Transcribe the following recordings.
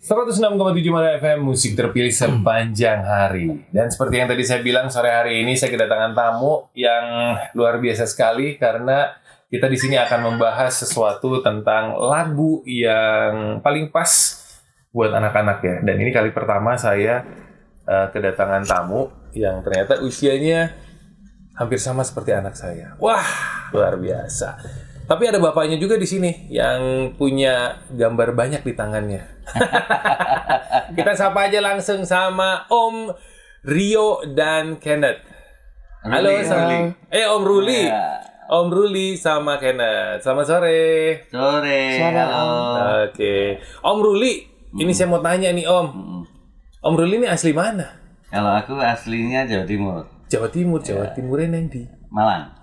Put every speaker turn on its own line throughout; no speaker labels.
106,7 Mara FM, musik terpilih sepanjang hari. Dan seperti yang tadi saya bilang, sore hari ini saya kedatangan tamu yang luar biasa sekali karena kita di sini akan membahas sesuatu tentang lagu yang paling pas buat anak-anak ya. Dan ini kali pertama saya kedatangan tamu yang ternyata usianya hampir sama seperti anak saya. Wah, luar biasa. Tapi ada bapaknya juga di sini yang punya gambar banyak di tangannya. Kita sapa aja langsung sama Om Rio dan Kenneth. Halo, Om Ruli.
Ya.
Om Ruli sama Kenneth. Selamat sore.
Sore. Halo.
Oke. Om Ruli, ini saya mau tanya nih Om. Om Ruli ini asli mana?
Kalau aku aslinya Jawa Timur.
Jawa Timur. Jawa Timurnya nanti.
Malang.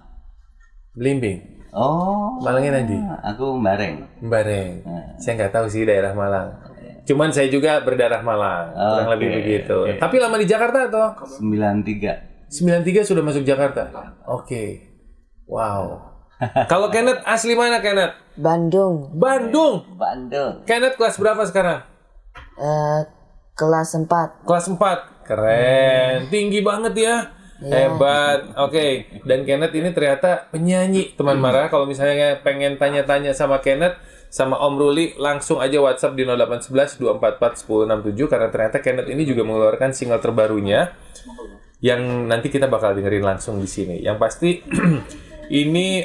Belimbing.
Oh.
Malangnya nanti.
Aku Mbareng.
Bareng. Saya nggak tahu sih daerah Malang. Cuman saya juga berdarah Malang. Kurang lebih begitu. Tapi lama di Jakarta atau?
93.
93 sudah masuk Jakarta? Oke. Wow. Kalau Kenneth asli mana Kenneth?
Bandung.
Bandung. Kenneth kelas berapa sekarang?
Kelas 4.
Kelas 4. Keren. Tinggi banget ya. Hebat. Oke. Dan Kenneth ini ternyata penyanyi, teman Mara. Kalau misalnya pengen tanya-tanya sama Kenneth, sama Om Ruli, langsung aja WhatsApp di 0811 244 1067 karena ternyata Kenneth ini juga mengeluarkan single terbarunya yang nanti kita bakal dengerin langsung di sini. Yang pasti ini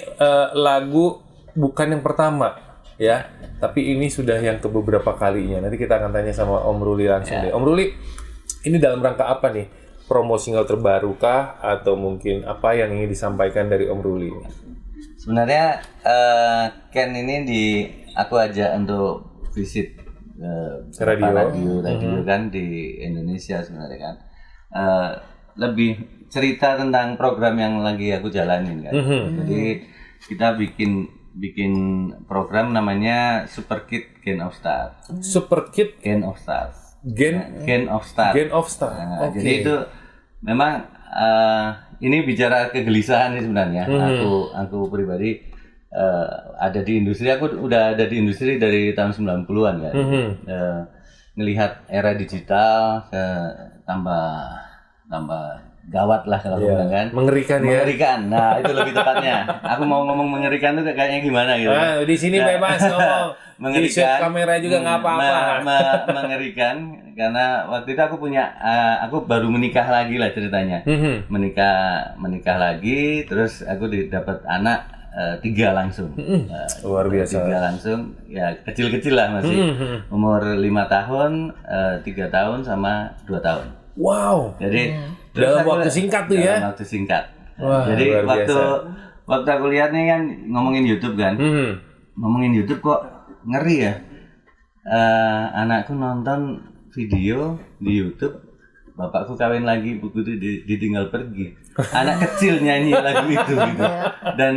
lagu bukan yang pertama ya, tapi ini sudah yang ke beberapa kalinya. Nanti kita akan tanya sama Om Ruli langsung deh. Om Ruli, ini dalam rangka apa nih? Promo single terbaru kah? Atau mungkin apa yang ingin disampaikan dari Om Ruli?
Sebenarnya Ken ini aku ajak untuk visit radio kan di Indonesia sebenarnya kan. Lebih cerita tentang program yang lagi aku jalanin kan. Jadi kita bikin program namanya Super Kid Gain of Stars.
Super Kid
Gain of Stars.
Gain of Star.
Nah, jadi itu memang ini bicara kegelisahan sih sebenarnya. Aku pribadi ada di industri. Aku udah ada di industri dari tahun 90-an kan. Ngelihat era digital tambah gawat lah kalau bilang kan.
Mengerikan ya.
Nah, itu lebih tepatnya. Aku mau ngomong mengerikan tuh kayaknya gimana gitu.
Nah, di sini bebas ngomong. Di kamera juga nggak apa-apa.
Mengerikan karena waktu itu aku baru menikah lagi lah ceritanya. Menikah lagi, terus aku dapat anak 3 langsung.
Luar biasa.
3 langsung, ya kecil-kecil lah masih. Umur 5 tahun, 3 tahun sama 2 tahun.
Wow.
Jadi
dalam waktu singkat tuh ya.
Dalam waktu singkat.
Wah,
jadi
waktu
aku lihat nih kan ngomongin YouTube kan. Ngomongin YouTube kok ngeri ya. Anakku nonton video di YouTube, bapakku kawin lagi, buku itu ditinggal pergi. Anak kecil nyanyi lagu itu gitu. Dan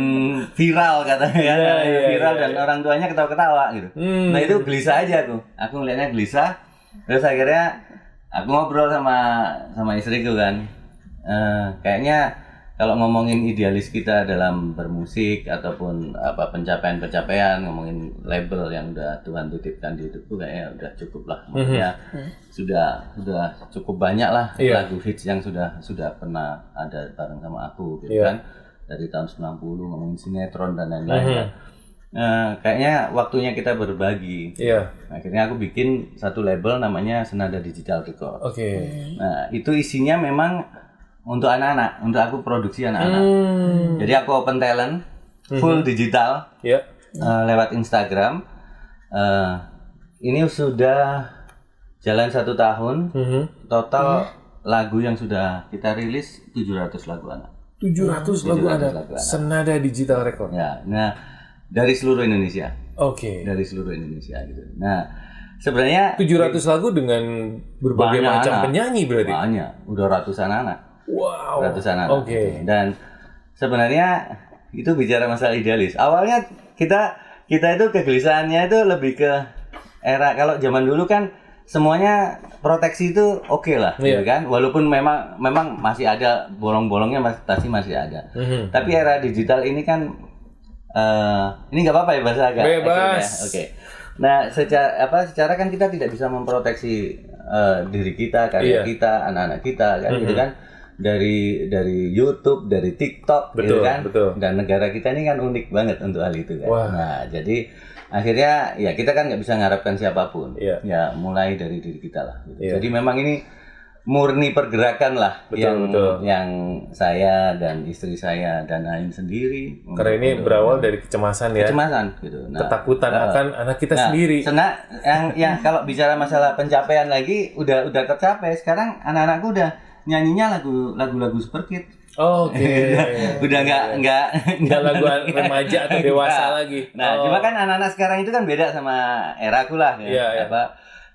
viral katanya kan. Viral dan orang tuanya ketawa-ketawa gitu. Nah itu gelisah aja aku. Aku ngeliatnya gelisah. Terus akhirnya aku ngobrol sama istriku kan, kayaknya kalau ngomongin idealis kita dalam bermusik ataupun apa pencapaian, ngomongin label yang udah Tuhan titipkan di hidupku, kayaknya udah cukup lah. Maksudnya sudah cukup banyak lah lagu hits yang sudah pernah ada bareng sama aku gitu kan, dari tahun 90 ngomongin sinetron dan lain-lain kan. Kayaknya waktunya kita berbagi. Akhirnya aku bikin satu label namanya Senada Digital Record. Nah, itu isinya memang untuk anak-anak, untuk aku produksi anak-anak. Jadi aku open talent, full digital, lewat Instagram. Ini sudah jalan 1 tahun. Total lagu yang sudah kita rilis 700 lagu anak.
700 lagu anak. Senada Digital Record.
Ya, nah dari seluruh Indonesia.
Dari
seluruh Indonesia gitu. Nah, sebenarnya
700 lagu dengan berbagai macam penyanyi berarti.
Banyak, udah ratusan anak.
Wow.
Ratusan anak. Gitu. Dan sebenarnya itu bicara masalah idealis. Awalnya kita itu kegelisahannya itu lebih ke era kalau zaman dulu kan semuanya proteksi itu oke lah, gitu kan. Walaupun memang masih ada bolong-bolongnya masih ada. Tapi era digital ini kan ini nggak apa-apa ya bahasa agak
bebas.
Oke. Nah, secara kan kita tidak bisa memproteksi diri kita, karya kita, anak-anak kita kan gitu kan. Dari YouTube, dari TikTok gitu kan.
Betul.
Dan negara kita ini kan unik banget untuk hal itu kan.
Wah.
Nah, jadi akhirnya ya kita kan nggak bisa mengharapkan siapapun. Ya mulai dari diri kita lah gitu. Jadi memang ini murni pergerakan lah.
Betul.
Yang saya dan istri saya dan Ain sendiri.
Karena ini berawal dari kecemasan ya.
Kecemasan gitu. Nah,
ketakutan akan anak kita sendiri.
Yang kalau bicara masalah pencapaian lagi udah tercapai. Sekarang anak-anakku udah nyanyinya lagu-lagu Superkid.
Oke.
Udah nggak
lagu remaja atau dewasa lagi.
Nah, cuma kan anak-anak sekarang itu kan beda sama eraku lah ya.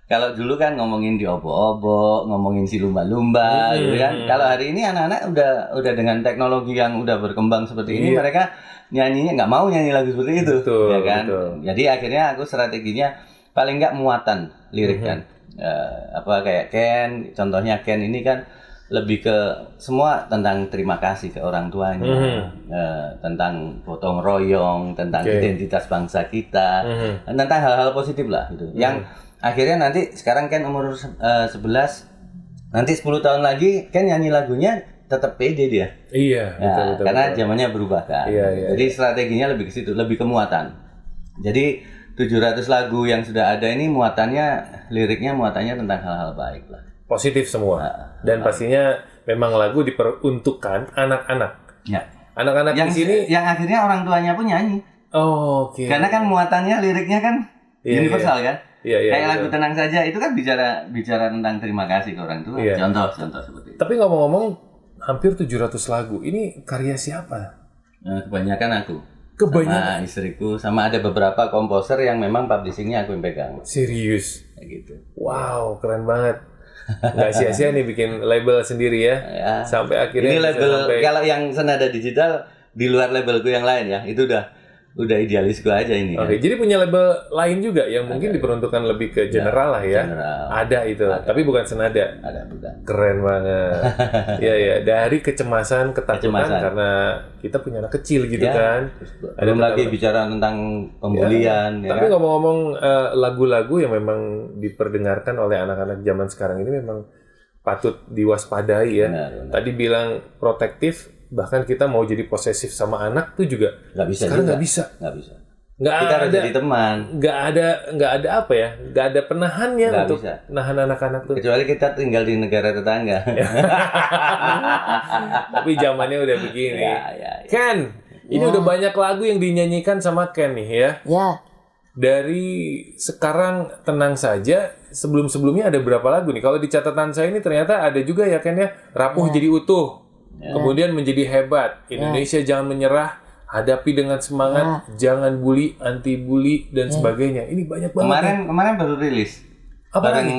Kalau dulu kan ngomongin di obok-obok, ngomongin si lumba-lumba gitu kan. Kalau hari ini anak-anak udah dengan teknologi yang udah berkembang seperti ini, mereka nyanyinya nggak mau nyanyi lagu seperti itu, ya kan. Jadi akhirnya aku strateginya paling nggak muatan lirik kan. Kayak Ken, contohnya Ken ini kan lebih ke semua tentang terima kasih ke orang tuanya, tentang gotong royong, tentang identitas bangsa kita, tentang hal-hal positif lah gitu. Yang akhirnya nanti sekarang Ken umur 11, nanti 10 tahun lagi Ken nyanyi lagunya tetap pede dia.
Iya, betul.
Karena zamannya berubah kan. Jadi strateginya lebih ke situ, lebih ke muatan. Jadi 700 lagu yang sudah ada ini liriknya muatannya tentang hal-hal baik lah.
Positif semua. Dan pastinya memang lagu diperuntukkan anak-anak.
Ya.
Anak-anak
yang
di sini
yang akhirnya orang tuanya pun nyanyi.
Oke.
Karena kan muatannya liriknya kan universal kan. Kayak lagu Tenang Saja itu kan bicara tentang terima kasih ke orang tua. Contoh seperti itu.
Tapi ngomong-ngomong hampir 700 lagu. Ini karya siapa?
Kebanyakan aku.
Kebanyakan
sama istriku, sama ada beberapa komposer yang memang publishingnya aku yang pegang.
Serius?
Kayak gitu.
Wow, keren banget. Nggak sia-sia nih bikin label sendiri ya. Sampai akhirnya
ini label kalau yang Senada Digital di luar labelku yang lain ya, itu udah idealisku aja ini.
Oke, jadi punya label lain juga yang mungkin diperuntukkan lebih ke general lah ya.
General.
Ada itu, tapi bukan Senada.
Ada bukan.
Keren banget. Iya, dari kecemasan, ketakutan karena kita punya anak kecil gitu kan.
Belum lagi bicara tentang pembulian.
Tapi ngomong-ngomong lagu-lagu yang memang diperdengarkan oleh anak-anak zaman sekarang ini memang patut diwaspadai ya.
Benar.
Tadi bilang protektif, bahkan kita mau jadi posesif sama anak tuh juga
nggak bisa.
Sekarang nggak bisa.
Kita harus jadi teman.
Nggak ada apa ya? Nggak ada penahannya untuk nahan anak-anak tuh.
Kecuali kita tinggal di negara tetangga.
Tapi zamannya udah begini. Ken, ini udah banyak lagu yang dinyanyikan sama Ken nih ya.
Ya.
Dari sekarang Tenang Saja, sebelum-sebelumnya ada berapa lagu nih? Kalau di catatan saya ini ternyata ada juga ya Ken ya. Rapuh Jadi Utuh. Kemudian Menjadi Hebat, Indonesia Jangan Menyerah, Hadapi Dengan Semangat, Jangan Bully, Anti Bully, dan sebagainya. Ini banyak banget.
Kemarin baru rilis.
Apa
bareng
lagi?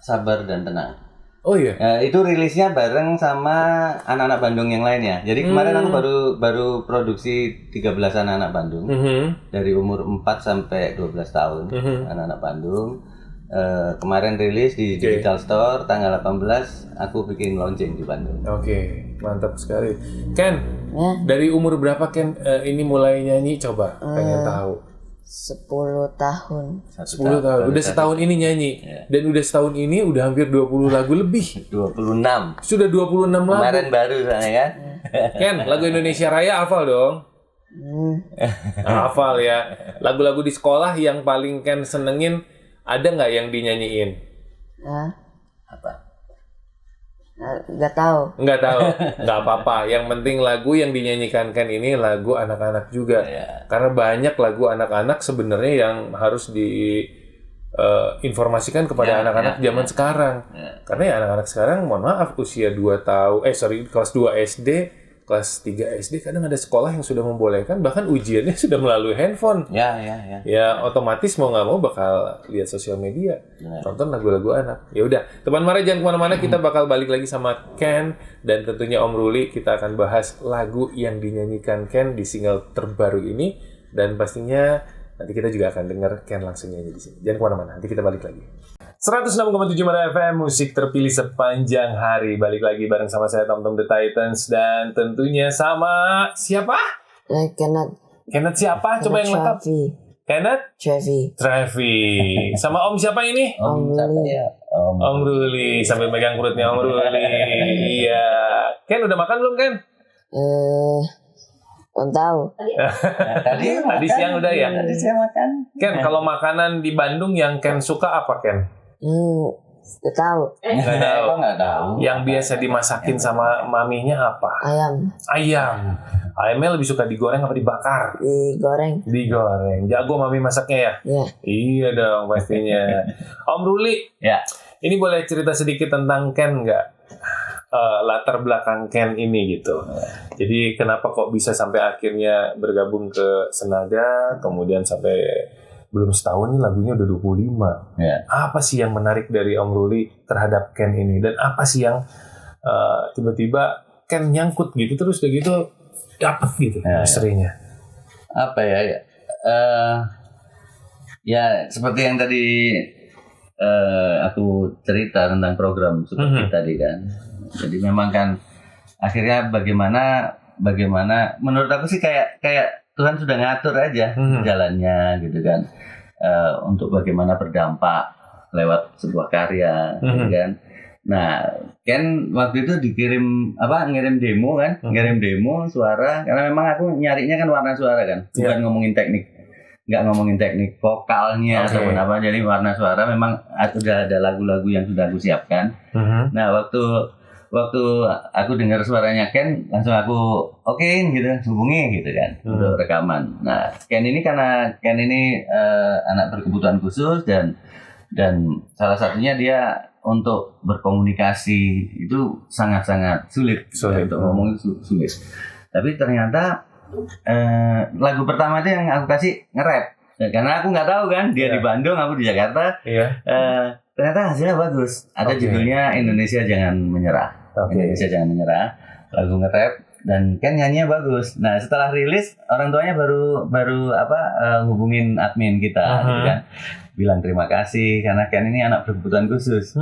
Sabar dan Tenang.
Oh iya.
Itu rilisnya bareng sama anak-anak Bandung yang lainnya. Jadi kemarin aku baru produksi 13 anak-anak Bandung. Dari umur 4 sampai 12 tahun. Anak-anak Bandung. Kemarin rilis di Digital Store tanggal 18, aku bikin launching di Bandung.
Oke, mantap sekali. Ken, dari umur berapa Ken ini mulai nyanyi? Coba, pengen tahu.
10 tahun.
10 tahun. Udah setahun ini nyanyi. Dan udah setahun ini udah hampir 20 lagu lebih.
26.
Sudah 26 lagu.
Kemarin baru kan?
Ken, lagu Indonesia Raya hafal dong? Hafal ya. Lagu-lagu di sekolah yang paling Ken senengin ada nggak yang dinyanyiin?
Apa?
Nggak tahu.
Nggak tahu. Nggak apa-apa. Yang penting lagu yang dinyanyikan Ken ini lagu anak-anak juga. Karena banyak lagu anak-anak sebenarnya yang harus diinformasikan kepada anak-anak zaman sekarang. Karena ya anak-anak sekarang, mohon maaf, usia 2 tahun, kelas 2 SD, kelas 3 SD kadang ada sekolah yang sudah membolehkan bahkan ujiannya sudah melalui handphone. Ya otomatis mau nggak mau bakal lihat sosial media, nonton lagu-lagu anak. Ya udah, teman Mara jangan kemana-mana, kita bakal balik lagi sama Ken dan tentunya Om Ruli. Kita akan bahas lagu yang dinyanyikan Ken di single terbaru ini dan pastinya nanti kita juga akan dengar Ken langsung nyanyi di sini. Jangan kemana-mana, nanti kita balik lagi. 106,7 Mara FM, musik terpilih sepanjang hari. Balik lagi bareng sama saya Tom The Titans dan tentunya sama siapa?
Kenneth
siapa? Coba yang lengkap. Kenneth Trevi. Sama Om siapa ini?
Om siapa ya?
Om Ruli. Sambil megang perutnya Om Ruli. Iya. Ken udah makan belum, Ken?
Belum tahu.
Tadi siang udah ya?
Tadi siang makan.
Ken, kalau makanan di Bandung yang Ken suka apa, Ken?
Gak tahu.
Nggak tahu.
Kok nggak tahu?
Yang biasa dimasakin sama maminya apa? Ayam. Ayamnya lebih suka digoreng apa dibakar? Digoreng. Jago mami masaknya ya?
Iya.
Iya dong pastinya. Om Ruli.
Ya.
Ini boleh cerita sedikit tentang Ken nggak? Latar belakang Ken ini gitu. Jadi kenapa kok bisa sampai akhirnya bergabung ke Senada, kemudian sampai belum setahun nih lagunya udah 25.
Ya.
Apa sih yang menarik dari Om Ruli terhadap Ken ini? Dan apa sih yang tiba-tiba Ken nyangkut gitu terus udah gitu dapat gitu misterinya?
Apa ya? Ya seperti yang tadi aku cerita tentang program seperti tadi kan. Jadi memang kan akhirnya bagaimana menurut aku sih kayak Tuhan sudah ngatur aja jalannya gitu kan, untuk bagaimana berdampak lewat sebuah karya gitu kan. Nah Ken waktu itu ngirim demo kan, ngirim demo suara, karena memang aku nyarinya kan warna suara kan, bukan ngomongin teknik, nggak ngomongin teknik vokalnya ataupun apa, jadi warna suara memang udah ada lagu-lagu yang sudah aku siapkan. Nah waktu aku dengar suaranya Ken, langsung aku okein gitu, hubungi gitu kan untuk rekaman. Nah Ken ini karena Ken ini anak berkebutuhan khusus dan salah satunya dia untuk berkomunikasi itu sangat-sangat sulit. Untuk ngomong itu sulit. Tapi ternyata lagu pertama itu yang aku kasih nge-rap. Karena aku nggak tahu kan, dia di Bandung, aku di Jakarta. Ternyata hasilnya bagus. Ada judulnya Indonesia Jangan Menyerah. Indonesia Jangan Menyerah. Lagu nge-rap dan Ken nyanyinya bagus. Nah setelah rilis orang tuanya baru hubungin admin kita, gitu kan, bilang terima kasih karena Ken ini anak berkebutuhan khusus.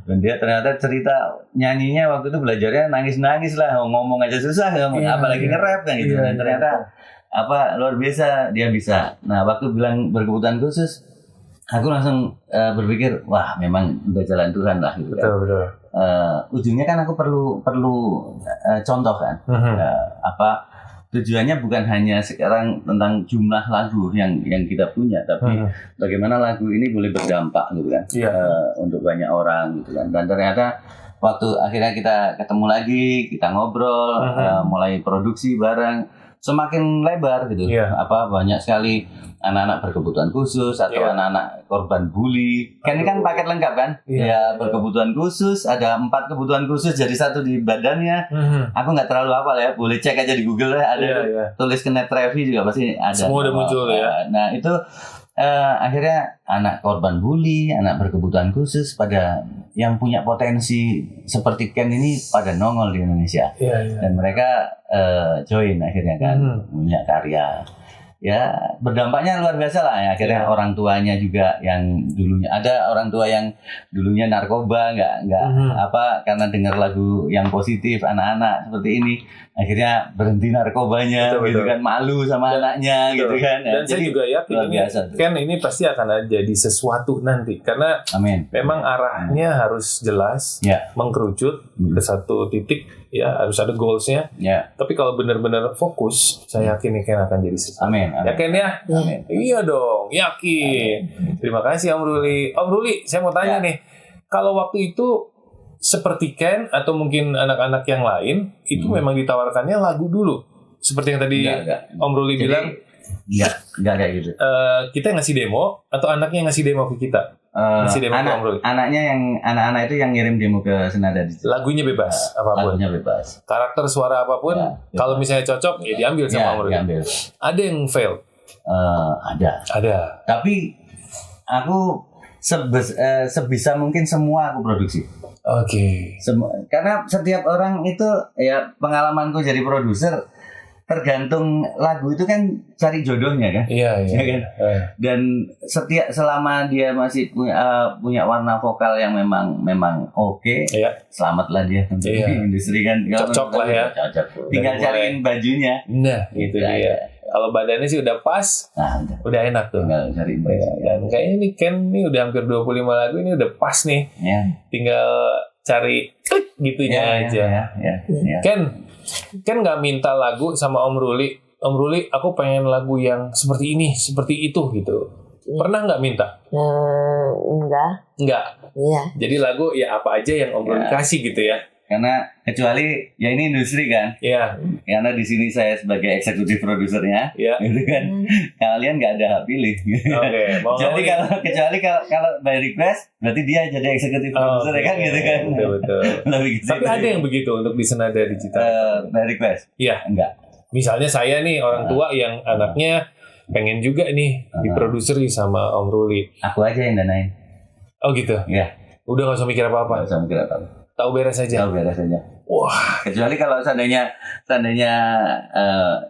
Dan dia ternyata cerita nyanyinya waktu itu belajarnya nangis lah, ngomong aja susah, apalagi nge-rap kan gitu. Dan ternyata luar biasa dia bisa. Nah waktu bilang berkebutuhan khusus, aku langsung berpikir wah memang udah jalan Tuhan lah gitu kan.
Betul.
Ujungnya kan aku perlu contoh kan. Tujuannya bukan hanya sekarang tentang jumlah lagu yang kita punya, tapi bagaimana lagu ini boleh berdampak gitu kan, untuk banyak orang gitu kan. Dan ternyata waktu akhirnya kita ketemu lagi, kita ngobrol, mulai produksi bareng, semakin lebar gitu. Banyak sekali anak-anak berkebutuhan khusus atau anak-anak korban bully. Kan ini kan paket lengkap kan? Berkebutuhan khusus, ada 4 kebutuhan khusus jadi satu di badannya. Aku nggak terlalu hafal ya, boleh cek aja di Google ya, ada tulis Kenneth Trevi juga pasti ada.
Semua udah muncul ya.
Nah itu akhirnya anak korban bully, anak berkebutuhan khusus pada yang punya potensi seperti Ken ini pada nongol di Indonesia. Dan mereka join akhirnya kan, punya karya. Ya berdampaknya luar biasa lah ya. Akhirnya orang tuanya juga yang dulunya ada orang tua yang dulunya narkoba nggak karena dengar lagu yang positif anak-anak seperti ini akhirnya berhenti narkobanya gitu kan, malu sama anaknya gitu kan.
Dan saya juga yakin Ken ini pasti akan jadi sesuatu nanti karena memang arahnya harus jelas, mengkerucut ke satu titik, harus ada goalsnya. Tapi kalau benar-benar fokus, saya yakin Ken akan jadi sesuatu. Yakin ya? Iya dong, yakin. Terima kasih Om Ruli. Om Ruli, saya mau tanya nih, kalau waktu itu seperti Ken atau mungkin anak-anak yang lain itu memang ditawarkannya lagu dulu, seperti yang tadi Om Ruli bilang.
Enggak kayak gitu.
Kita ngasih demo atau anaknya yang ngasih demo ke kita? Ngasih demo ke Om Ruli.
Anak-anak itu yang ngirim demo ke Senada.
Lagunya bebas, apapun.
Lagunya bebas.
Karakter suara apapun, kalau misalnya cocok ya diambil sama Om Ruli. Ada yang fail? Ada. Tapi
aku sebisa mungkin semua aku produksi. Karena setiap orang itu ya, pengalamanku jadi produser, tergantung lagu itu kan cari jodohnya kan. Kan? Dan selama dia masih punya warna vokal yang memang oke, selamatlah dia untuk industri kan.
Cocok lah ya.
Tinggal cariin bajunya.
Nah, itu dia. Kalau badannya sih udah pas,
Nah,
udah enak tuh.
tinggal cari
Dan kayaknya ini Ken nih udah hampir 25 lagu, ini udah pas nih.
ya.
Tinggal cari klik gitunya aja.
Ya.
Ken nggak minta lagu sama Om Ruli. Om Ruli, aku pengen lagu yang seperti ini, seperti itu gitu. Pernah nggak minta?
Enggak.
Nggak.
Iya.
Jadi lagu ya apa aja yang Om Ruli kasih gitu ya.
Karena kecuali ya ini industri kan.
Iya.
Karena di sini saya sebagai eksekutif produsernya,
Iya.
gitu kan. Kalian nggak ada hak pilih.
Oke.
Kecuali kalau by request, berarti dia jadi eksekutif produser ya kan, gitu kan.
Betul.
Lebih gitu.
Tapi ada yang begitu untuk di Senada Digital.
by request?
Iya.
Enggak.
Misalnya saya nih orang tua yang anaknya pengen juga nih diproduseri sama Om Ruli.
Aku aja yang danain.
Oh gitu.
Iya.
Udah nggak usah mikir apa-apa.
Nggak usah mikir apa-apa.
Tahu beres aja.
Tahu beres aja.
Wah.
Kecuali kalau seandainya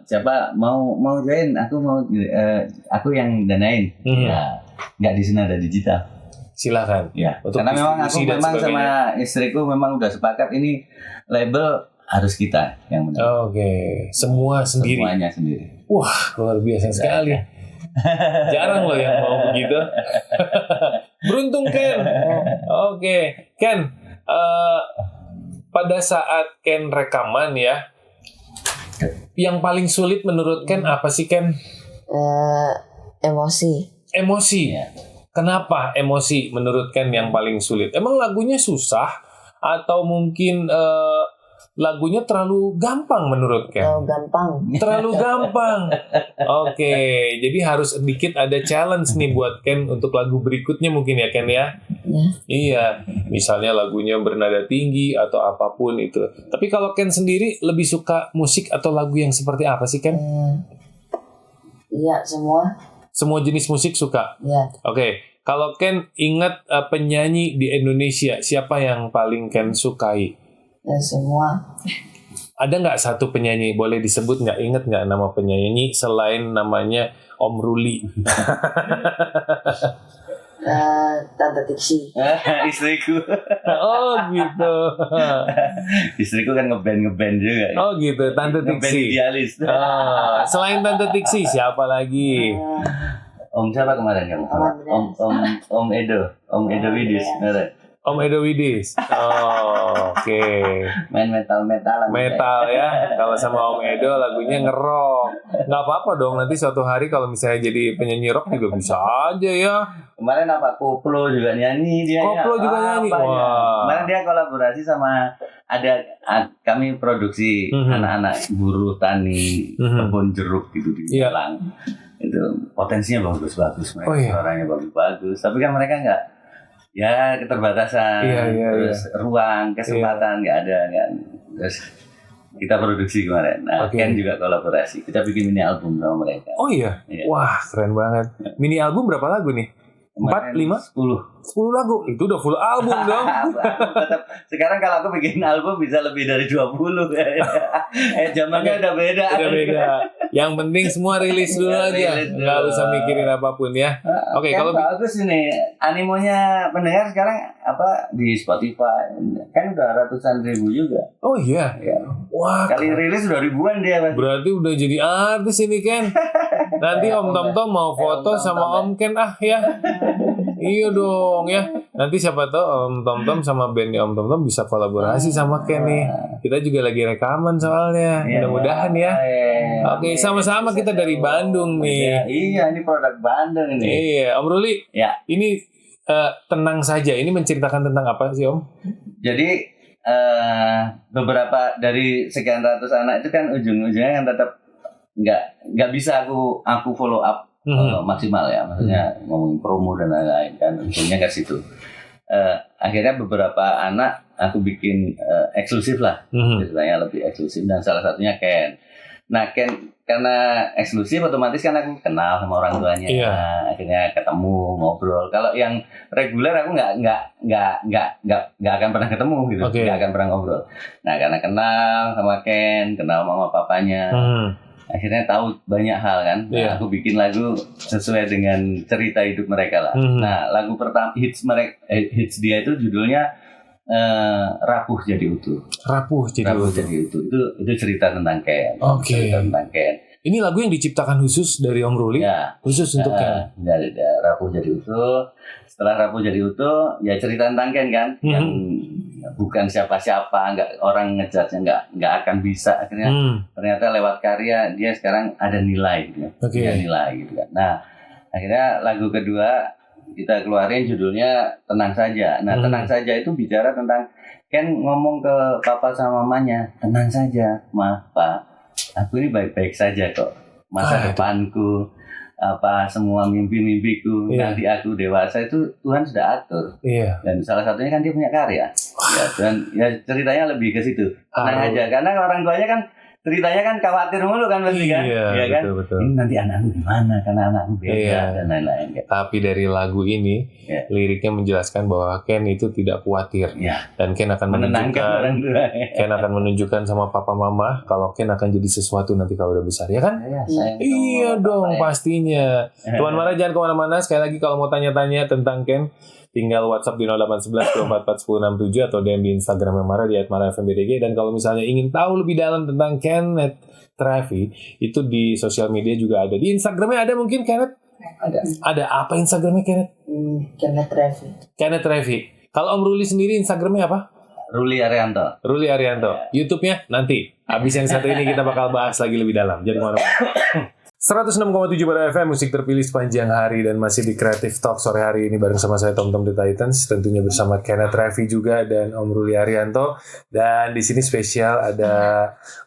siapa mau join, aku yang danain. Ya, nggak di sini ada digital.
Silakan.
Ya.
Untuk
Karena memang aku
distribusi dan
memang
sebagainya.
sama istriku memang udah sepakat ini label harus kita yang menang.
Oke. Semua sendiri.
Semuanya sendiri.
Wah, luar biasa sekali. Jarang loh yang mau begitu. Beruntung Ken. Oke, Ken. Pada saat Ken rekaman ya, yang paling sulit menurut Ken apa sih Ken?
Emosi.
Emosi.
Ya.
Kenapa emosi menurut Ken yang paling sulit? Emang lagunya susah atau mungkin lagunya terlalu gampang menurut Ken?
Oh, gampang.
Terlalu gampang. Oke, jadi harus sedikit ada challenge nih buat Ken untuk lagu berikutnya mungkin ya Ken ya.
Ya.
Iya, misalnya lagunya bernada tinggi atau apapun itu. Tapi kalau Ken sendiri lebih suka musik atau lagu yang seperti apa sih Ken?
Iya, semua.
Semua jenis musik suka.
Ya.
Oke, kalau Ken ingat penyanyi di Indonesia, siapa yang paling Ken sukai?
Ya, semua.
Ada nggak satu penyanyi, boleh disebut nggak? Ingat nggak nama penyanyi selain namanya Om Ruli?
Tante Tiksi.
Istriku.
Oh gitu.
Istriku kan ngeband juga.
Oh gitu, Tante
Ngeband
Tiksi.
idealis.
Oh, selain Tante Tiksi, siapa lagi?
Om siapa kemarin kamu? Om Edo Widis.
Om Edo Widis. Oh, oke.
Main metal.
Metal ya. Kalau sama Om Edo lagunya ngerok. Nggak apa-apa dong. Nanti suatu hari kalau misalnya jadi penyanyi rock juga bisa aja ya.
Kemarin Koplo juga nyanyi dia.
Koplo juga nyanyi. Wah.
Kemarin dia kolaborasi sama kami produksi anak-anak buruh tani kebun jeruk gitu di
Iya.
Malang. Itu potensinya bagus-bagus mereka.
Oh, iya.
Suaranya bagus-bagus. Tapi kan mereka nggak, ya keterbatasan, terus ruang, kesempatan nggak ada kan. Terus kita produksi kemarin. Nah, Ken juga kolaborasi. Kita bikin mini album sama mereka.
Oh iya? Wah, keren banget. Mini album berapa lagu nih? 4, 5? 10 lagu. Itu udah full album dong.
Tetap. Sekarang kalau aku bikin album bisa lebih dari 20. Zamannya udah beda.
Udah beda. Yang penting semua rilis dulu aja.
Rilis dulu.
Nggak usah mikirin apapun ya. Oke,
Kan
kalau
bagus ini. Animonya pendengar sekarang di Spotify. Kan udah ratusan ribu juga.
Oh iya.
Ya.
Wah,
Kali rilis udah ribuan dia, Mas.
berarti udah jadi artis ini Ken. Nanti Om Tom Tom mau foto sama Om Ken ya. Iya dong ya. Nanti siapa tahu Om Tom Tom sama bandnya Om Tom Tom bisa kolaborasi sama Ken nih. Kita juga lagi rekaman soalnya. Mudah-mudahan ya. Oke, sama-sama kita dari Bandung nih.
Iya, ini produk Bandung ini.
Iya, Om Ruli.
Ya.
Ini tenang saja. Ini menceritakan tentang apa sih Om?
Jadi beberapa dari sekian ratus anak itu kan ujung-ujungnya kan tetap nggak bisa aku follow up maksimal ya, maksudnya ngomongin promo dan lain-lain kan, ujungnya ke situ. Akhirnya beberapa anak aku bikin eksklusif lah, istilahnya lebih eksklusif, dan salah satunya Ken. Nah, Ken karena eksklusif otomatis kan aku kenal sama orang tuanya.
Iya.
Nah, akhirnya ketemu ngobrol. Kalau yang reguler aku nggak akan pernah ketemu gitu, nggak akan pernah ngobrol. Nah, karena kenal sama Ken, kenal mama papanya, akhirnya tahu banyak hal kan. Nah, aku bikin lagu sesuai dengan cerita hidup mereka lah. Nah, lagu pertama hits dia itu judulnya Rapuh Jadi Utuh.
Rapuh Jadi Utuh.
Itu cerita tentang Ken.
Oke.
Cerita tentang Ken.
Ini lagu yang diciptakan khusus dari Om Ruli,
Ya.
khusus untuk Ken.
Dari Rapuh Jadi Utuh. Setelah Rapuh Jadi Utuh, ya cerita tentang Ken kan, yang bukan siapa-siapa, orang ngejudge-nya nggak akan bisa. Akhirnya ternyata lewat karya dia sekarang ada nilai, gitu. Ada nilai gitu kan. Nah, akhirnya lagu kedua kita keluarin judulnya Tenang Saja. Nah, Tenang Saja itu bicara tentang Ken ngomong ke papa sama mamanya, tenang saja, ma, pak, aku ini baik-baik saja kok. Masa depanku, semua mimpi-mimpiku, nanti aku dewasa itu Tuhan sudah atur. Dan salah satunya kan dia punya karya. Ya, dan ya ceritanya lebih ke situ. Tenang aja, karena orang tuanya kan ceritanya kan khawatir mulu kan pasti kan. Iya kan?
Betul.
Ini nanti anakku gimana karena anakku beda dan lain-lain.
Tapi dari lagu ini liriknya menjelaskan bahwa Ken itu tidak khawatir. Dan Ken akan menunjukkan sama papa mama kalau Ken akan jadi sesuatu nanti kalau udah besar, ya kan? Iya dong, pastinya. Tuan Mara jangan kemana-mana. Sekali lagi kalau mau tanya-tanya tentang Ken, tinggal WhatsApp di 0811 244 1067 atau DM di Instagram Mara di @marafmbdg. Dan kalau misalnya ingin tahu lebih dalam tentang Kenneth Trevi, itu di sosial media juga ada. Di Instagramnya ada mungkin Kenneth? Ada apa Instagramnya Kenneth?
Kenneth Trevi.
Kenneth Trevi. Kalau Om Ruli sendiri Instagramnya apa?
Ruli Arianto.
Ruli Arianto. YouTube-nya nanti. Habis yang satu ini kita bakal bahas lagi lebih dalam. Jadi kemana-mana. 106,7 pada FM, musik terpilih sepanjang hari, dan masih di Creative Talk sore hari ini bareng sama saya Tom The Titans, tentunya bersama Kenneth Trevi juga dan Om Ruli Arianto. Dan di sini spesial ada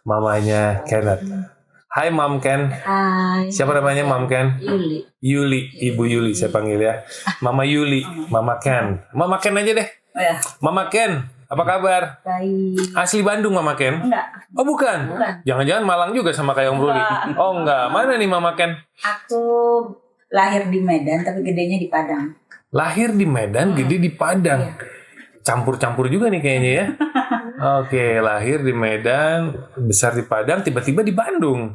mamanya Kenneth. Hai Mam Ken.
Hai.
Siapa namanya Mam Ken?
Yuli,
Ibu Yuli saya panggil ya. Mama Yuli, Mama Ken. Mama Ken aja deh.
Oh ya.
Mama Ken, apa kabar?
Baik.
Asli Bandung Mama Ken?
Enggak.
Oh bukan? Jangan-jangan Malang juga sama kayak Om Ruli? Oh enggak, mana nih Mama Ken?
Aku lahir di Medan tapi gedenya di Padang.
Lahir di Medan, gede di Padang. Campur-campur juga nih kayaknya ya. Oke, lahir di Medan, besar di Padang, tiba-tiba di Bandung.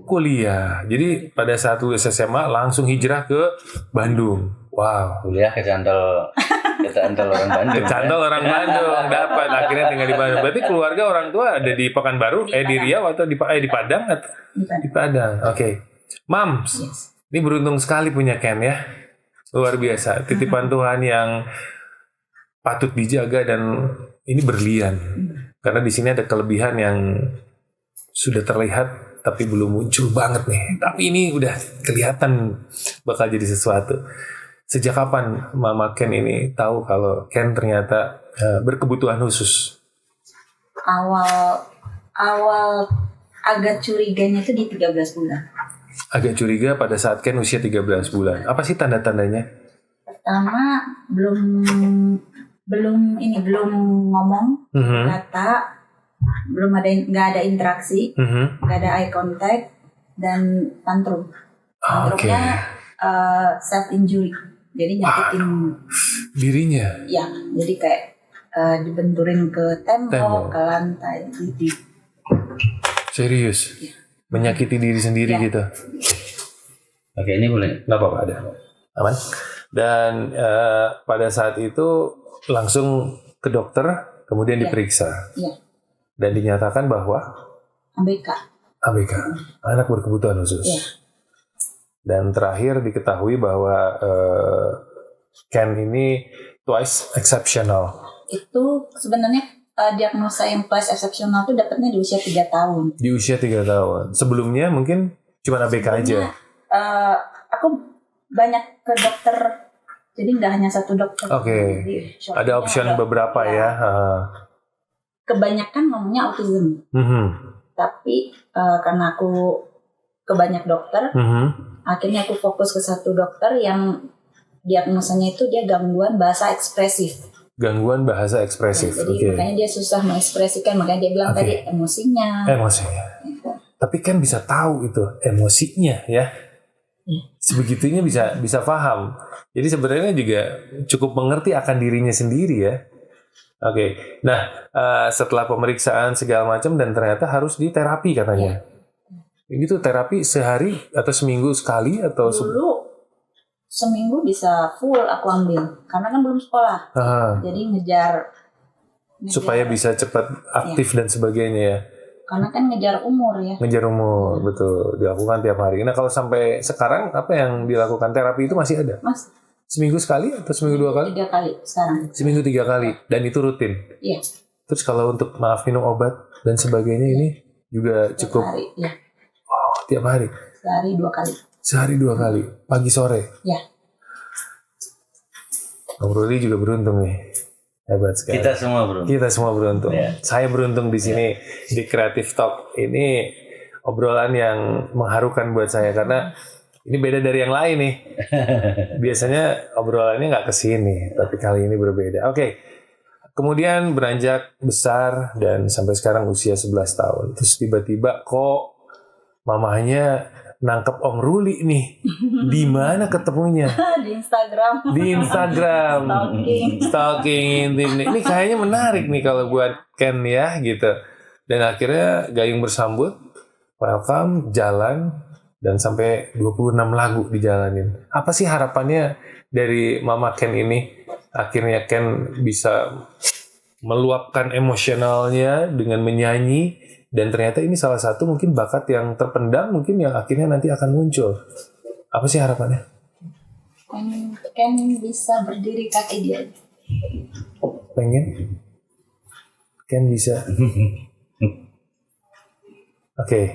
Kuliah. Jadi pada saat lulus SMA langsung hijrah ke Bandung. Wow.
Kuliah kecantol orang Bandung.
Kecantol orang Bandung dapat akhirnya tinggal di Bandung. Berarti keluarga orang tua ada di Pekanbaru, di Riau atau di Padang atau di Padang. Oke. Mams. Ini beruntung sekali punya Ken ya. Luar biasa. Titipan Tuhan yang patut dijaga dan ini berlian. Karena di sini ada kelebihan yang sudah terlihat tapi belum muncul banget nih. Tapi ini udah kelihatan bakal jadi sesuatu. Sejak kapan Mama Ken ini tahu kalau Ken ternyata berkebutuhan khusus?
Awal agak curiganya itu di 13 bulan.
Agak curiga pada saat Ken usia 13 bulan. Apa sih tanda-tandanya?
Pertama belum ngomong, kata, nggak ada interaksi, nggak ada eye contact, dan tantrum. Tantrumnya self injury, jadi nyakitin
dirinya.
Ya, jadi kayak dibenturin ke tembok, ke lantai, gitu.
Serius? Menyakiti diri sendiri gitu?
Oke, ini boleh?
Nggak apa-apa, ada. Aman? Dan pada saat itu langsung ke dokter, kemudian diperiksa. Dan dinyatakan bahwa ABK, anak berkebutuhan khusus. Dan terakhir diketahui bahwa Ken ini twice exceptional.
Itu sebenarnya diagnosa yang twice exceptional itu dapatnya di usia 3 tahun.
Di usia 3 tahun. Sebelumnya mungkin cuma ABK aja.
Aku banyak ke dokter, jadi nggak hanya satu dokter.
Oke. Ada option beberapa ya.
Kebanyakan ngomongnya autism. Tapi karena aku ke banyak dokter, akhirnya aku fokus ke satu dokter yang diagnosanya itu dia gangguan bahasa ekspresif.
Gangguan bahasa ekspresif.
Jadi makanya dia susah mengekspresikan, makanya dia bilang tadi emosinya. Tapi kan bisa tahu itu emosinya ya. Sebegitunya bisa paham. Jadi sebenarnya juga cukup mengerti akan dirinya sendiri ya. Oke. Nah, setelah pemeriksaan segala macam dan ternyata harus diterapi katanya. Itu terapi sehari atau seminggu sekali atau dulu seminggu bisa full aku ambil karena kan belum sekolah. Jadi ngejar
supaya bisa cepat aktif dan sebagainya ya.
Karena kan ngejar umur ya.
Ngejar umur, betul. Dilakukan tiap hari. Nah kalau sampai sekarang apa yang dilakukan terapi itu masih ada?
Mas,
Seminggu sekali atau seminggu 2 kali?
3 kali sekarang.
Seminggu 3 kali. Dan itu rutin?
Iya.
Terus kalau untuk maaf minum obat dan sebagainya ini juga
Tiap
cukup?
hari, ya.
Wow, tiap hari?
Sehari 2 kali.
Sehari 2 kali? Pagi sore?
Ya.
Om Rudi juga beruntung nih. Hebat sekali.
Kita semua bro.
Kita semua beruntung.
Ya.
Saya beruntung di sini di Creative Talk. Ini obrolan yang mengharukan buat saya karena ini beda dari yang lain nih. Biasanya obrolannya nggak kesini, tapi kali ini berbeda. Oke. Kemudian beranjak besar dan sampai sekarang usia 11 tahun. Terus tiba-tiba kok mamahnya nangkep Om Ruli nih. Di mana ketemunya?
Di Instagram.
Di Instagram.
Stalking.
Stalking. Ini kayaknya menarik nih kalau buat Ken ya gitu. Dan akhirnya gayung bersambut, welcome, jalan, dan sampai 26 lagu dijalanin. Apa sih harapannya dari Mama Ken ini? Akhirnya Ken bisa meluapkan emosionalnya dengan menyanyi. Dan ternyata ini salah satu mungkin bakat yang terpendam mungkin yang akhirnya nanti akan muncul. Apa sih harapannya?
Kan bisa berdiri kaki dia.
Pengen? Ken bisa. Oke.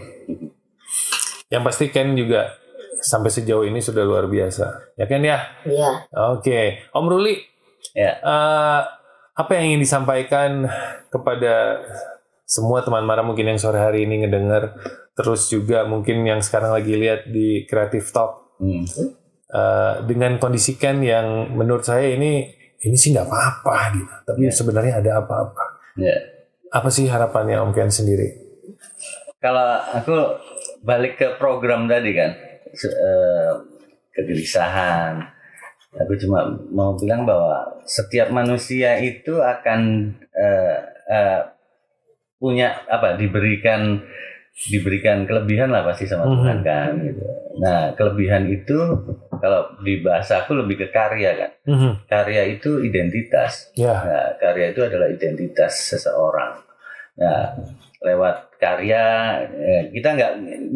Yang pasti Ken juga sampai sejauh ini sudah luar biasa. Ya Ken ya?
Iya.
Oke. Om Ruli,
Ya.
apa yang ingin disampaikan kepada semua teman Mara mungkin yang sore hari ini ngedengar, terus juga mungkin yang sekarang lagi lihat di Creative Talk, dengan kondisi Ken yang menurut saya ini sih nggak apa-apa gitu, tapi sebenarnya ada apa-apa.
Ya.
Apa sih harapannya Om Ken sendiri?
Kalau aku balik ke program tadi kan, kegelisahan. Aku cuma mau bilang bahwa setiap manusia itu akan punya diberikan kelebihan lah pasti sama Tuhan kan gitu. Nah kelebihan itu kalau di bahasa aku lebih ke karya kan. Karya itu identitas.
Ya.
Nah, karya itu adalah identitas seseorang. Nah lewat karya kita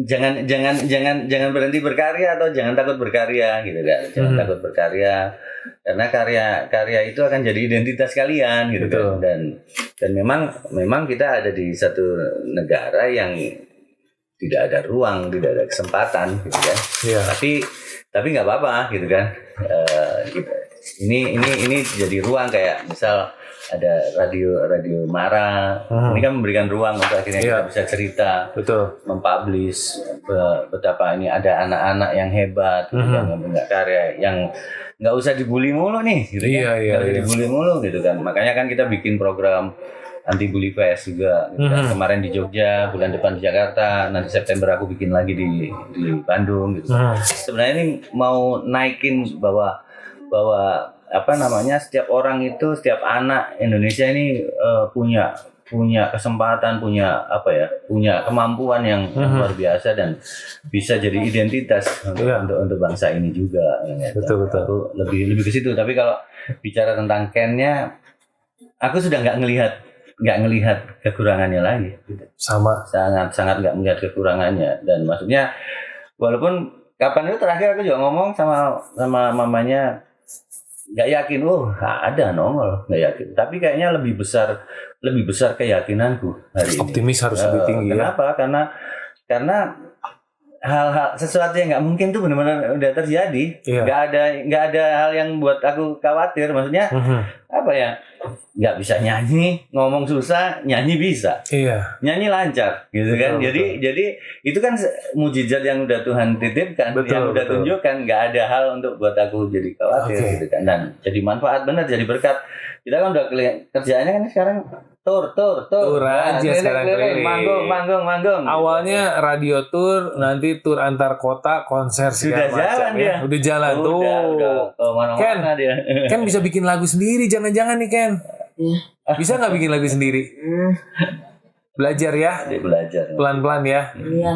jangan berhenti berkarya atau jangan takut berkarya gitu kan. Jangan takut berkarya karena karya itu akan jadi identitas kalian gitu.
Betul.
Kan. Dan memang kita ada di satu negara yang tidak ada ruang, tidak ada kesempatan gitu kan.
Iya.
Tapi nggak apa-apa gitu kan. Ini jadi ruang kayak misal ada radio Mara. Ini kan memberikan ruang untuk akhirnya kita bisa cerita,
Betul.
mempublish betapa ini ada anak-anak yang hebat gitu kan, yang punya karya, yang nggak usah dibully mulu nih gitu kan. Nggak usah dibully mulu gitu kan. Makanya kan kita bikin program anti bully fest juga gitu kan. Kemarin di Jogja, bulan depan di Jakarta, nanti September aku bikin lagi di Bandung gitu. Sebenarnya ini mau naikin bahwa setiap orang itu, setiap anak Indonesia ini punya kesempatan, punya kemampuan yang luar biasa dan bisa jadi identitas untuk bangsa ini juga.
Betul.
Aku lebih ke situ. Tapi kalau bicara tentang Ken-nya, aku sudah nggak ngelihat kekurangannya lagi.
Sama.
Sangat nggak melihat kekurangannya. Dan maksudnya walaupun kapan itu terakhir aku juga ngomong sama mamanya, nggak yakin, ada nongol, nggak yakin. Tapi kayaknya lebih besar keyakinanku hari ini.
Optimis harus lebih tinggi.
Kenapa? Karena hal-hal sesuatu yang nggak mungkin tuh benar-benar udah terjadi. Nggak ada hal yang buat aku khawatir. Maksudnya nggak bisa nyanyi, ngomong susah, nyanyi bisa.
Iya.
Nyanyi lancar, gitu kan. Jadi itu kan mujizat yang udah Tuhan titipkan, yang udah tunjukkan. Nggak ada hal untuk buat aku jadi khawatir, gitu kan. Dan jadi manfaat benar, jadi berkat. Kita kan udah kerjaannya kan sekarang tur
aja sekarang keliling.
Manggung.
Awalnya radio tour, nanti tour antar kota, konser
Sudah
segala macam
jalan dia.
Udah jalan tuh.
Ken,
dia. Ken bisa bikin lagu sendiri, jangan-jangan nih Ken. Bisa nggak bikin lagu sendiri? Belajar ya.
Dia belajar.
Pelan-pelan ya.
Iya.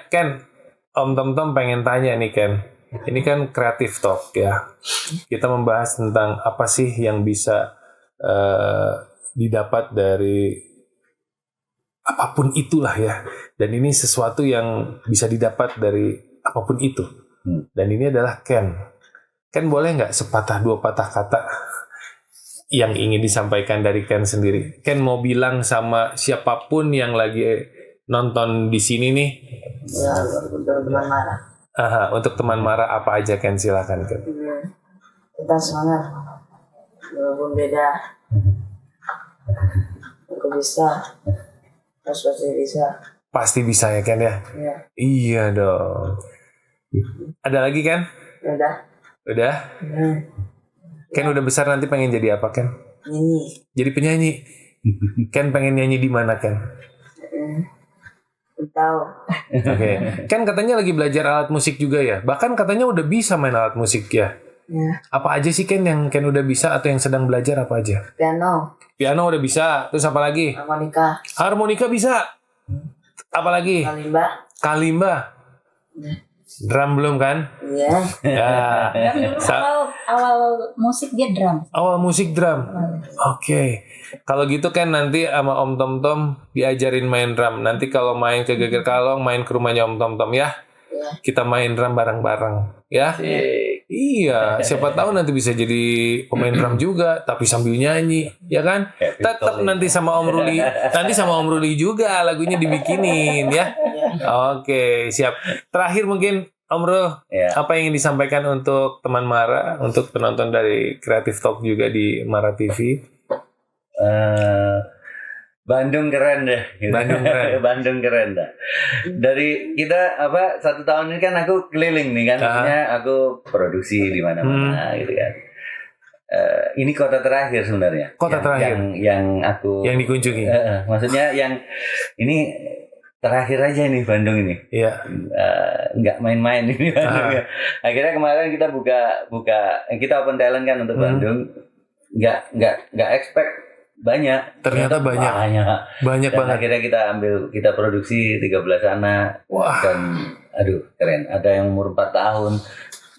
Ken, Om Tom pengen tanya nih Ken. Ini kan Creative Talk ya. Kita membahas tentang apa sih yang bisa didapat dari apapun itulah ya. Dan ini sesuatu yang bisa didapat dari apapun itu. Dan ini adalah Ken. Ken boleh nggak sepatah dua patah kata yang ingin disampaikan dari Ken sendiri? Ken mau bilang sama siapapun yang lagi nonton di sini nih.
Ya, untuk teman marah.
Untuk teman Mara apa aja Ken, silakan Ken.
Kita semangat. Walaupun beda. Aku bisa. Mas pasti bisa.
Pasti bisa ya Ken ya?
Ya.
Iya dong. Ada lagi Ken?
Udah.
Udah? Ken udah besar nanti pengen jadi apa Ken?
Nyanyi.
Jadi penyanyi. Ken pengen nyanyi di mana Ken?
Tahu.
Oke. Ken katanya lagi belajar alat musik juga ya? Bahkan katanya udah bisa main alat musik ya?
Ya.
Apa aja sih Ken yang Ken udah bisa atau yang sedang belajar apa aja?
Piano.
Piano udah bisa. Terus apa lagi?
Harmonika.
Harmonika bisa. Apa lagi?
Kalimba.
Kalimba. Drum belum kan?
Iya.
Ya.
Awal musik dia drum.
Awal musik drum. Oke. Kalau gitu kan nanti sama Om Tom Tom diajarin main drum. Nanti kalau main ke Geger Kalong, main ke rumahnya Om Tom Tom ya.
Iya.
Kita main drum bareng-bareng ya. Iya, siapa tahu nanti bisa jadi pemain drum juga, tapi sambil nyanyi, ya kan? Tetap nanti sama Om Ruli, juga lagunya dibikinin ya. Oke, siap. Terakhir mungkin Om Rul, apa yang ingin disampaikan untuk teman Mara, untuk penonton dari Creative Talk juga di Mara TV?
Bandung keren deh. Gitu.
Bandung keren.
Bandung keren dah. Dari kita 1 tahun ini kan aku keliling nih kan, maksudnya aku produksi di mana-mana gitu kan. Ini kota terakhir sebenarnya.
Kota terakhir.
Yang aku.
Yang dikunjungi.
Maksudnya yang ini terakhir aja nih Bandung ini.
Iya.
Nggak main-main ini Bandung. Akhirnya kemarin kita buka kita open talent kan untuk Bandung. Nggak expect banyak.
Ternyata banyak
dan
banget.
akhirnya kita produksi 13 anak.
Wah.
Dan aduh keren, ada yang umur 4 tahun,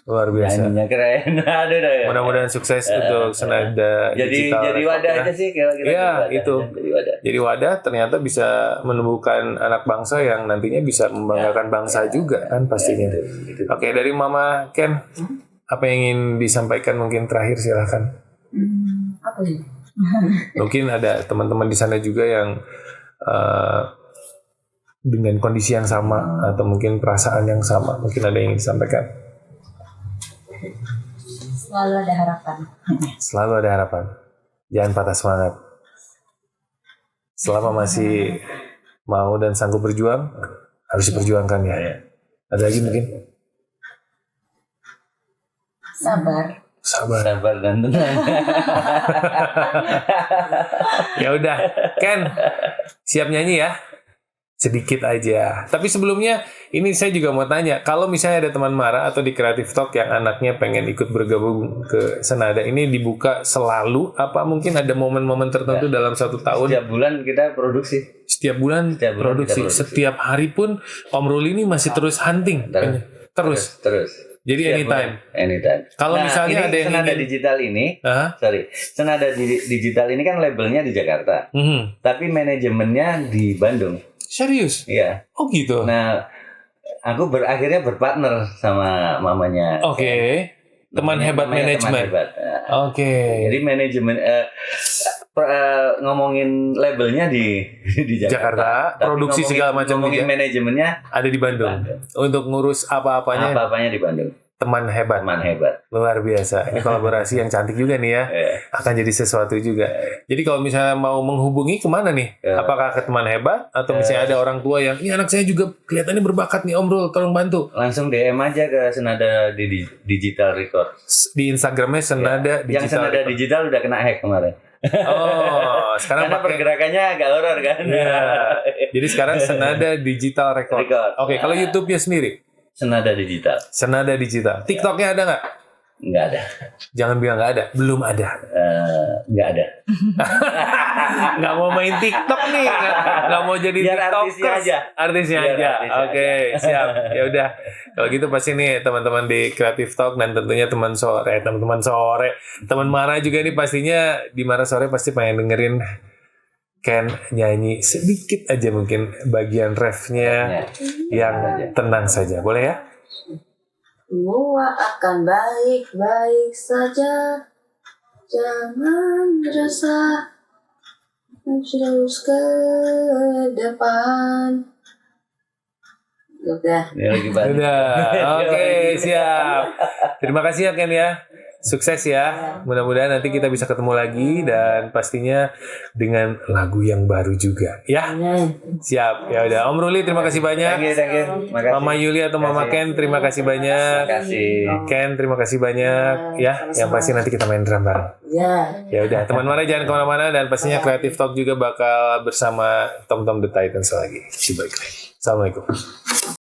Luar biasa.
nyanyinya keren. Ada dah.
Mudah-mudahan sukses untuk Senada Digital
jadi
Record
wadah
ya.
aja sih kalau kita.
Iya, itu.
Jadi wadah.
Wadah ternyata bisa menumbuhkan anak bangsa yang nantinya bisa membanggakan bangsa juga kan pastinya.
Itu.
Oke, dari Mama Ken, apa yang ingin disampaikan mungkin terakhir silahkan.
Apa ya?
Mungkin ada teman-teman di sana juga yang dengan kondisi yang sama atau mungkin perasaan yang sama, mungkin ada yang ingin disampaikan.
Selalu ada harapan.
Selalu ada harapan. Jangan patah semangat. Selama masih mau dan sanggup berjuang, harus diperjuangkan ya. Ada lagi mungkin?
Sabar.
Sabar
dan tenang.
Ya udah, Ken, siap nyanyi ya? Sedikit aja. Tapi sebelumnya, ini saya juga mau tanya, kalau misalnya ada teman Mara atau di Creative Talk yang anaknya pengen ikut bergabung ke Senada, ini dibuka selalu? Apa mungkin ada momen-momen tertentu dalam 1 tahun?
Setiap bulan kita produksi.
Setiap bulan produksi.
kita produksi.
Setiap hari pun Om Ruli ini masih terus hunting. Terus. Jadi anytime. Kalau misalnya ada yang
Senada
ingin
Digital ini, Senada Digital ini kan labelnya di Jakarta, tapi manajemennya di Bandung.
Serius?
Iya.
Oh gitu.
Nah, aku akhirnya berpartner sama mamanya.
Oke. Teman hebat manajemen. Oke.
Jadi manajemen ngomongin labelnya di Jakarta.
Produksi segala macam
ngomongin
juga
manajemennya
ada di Bandung. Untuk ngurus apa-apanya
di Bandung.
teman hebat. Luar biasa. Ini kolaborasi yang cantik juga nih ya. Akan jadi sesuatu juga. Jadi kalau misalnya mau menghubungi kemana nih? Apakah ke teman hebat atau misalnya ada orang tua yang ini anak saya juga kelihatannya berbakat nih Om Rul, tolong bantu.
Langsung DM aja ke Senada Digital Record.
Di Instagramnya Senada Digital.
Yang Senada
Record.
Digital udah kena hack kemarin.
Oh, sekarang
karena pergerakannya agak horor kan.
Ya. Jadi sekarang Senada Digital Record. Oke, kalau YouTube-nya sendiri?
Senada Digital.
TikTok-nya ada nggak?
Nggak ada.
Jangan bilang nggak ada. Belum ada.
Nggak ada.
Nggak mau main TikTok nih. Nggak mau jadi TikTokers. Artisnya aja. Oke, siap. Ya udah. Kalau gitu pasti nih teman-teman di Creative Talk dan tentunya teman Mara juga nih pastinya di Mara Sore pasti pengen dengerin Ken nyanyi sedikit aja mungkin bagian refnya yang tenang saja, boleh ya?
Semua akan baik-baik saja. Jangan resah. Terus ke depan. Udah.
Ini lagi banyak.
Udah, oke siap. Terima kasih ya Ken ya. Sukses ya. Mudah-mudahan nanti kita bisa ketemu lagi dan pastinya dengan lagu yang baru juga ya. Siap. Ya udah. Om Ruli terima kasih banyak.
Thank you. Makasih.
Mama Yuli atau Mama Ken terima kasih banyak.
Makasih.
Ken terima kasih banyak ya. Yang pasti nanti kita main drum bareng.
Ya.
Ya udah. Teman Mara jangan kemana-mana dan pastinya Creative Talk juga bakal bersama Tom Tom the Titans lagi. Baik. Assalamualaikum.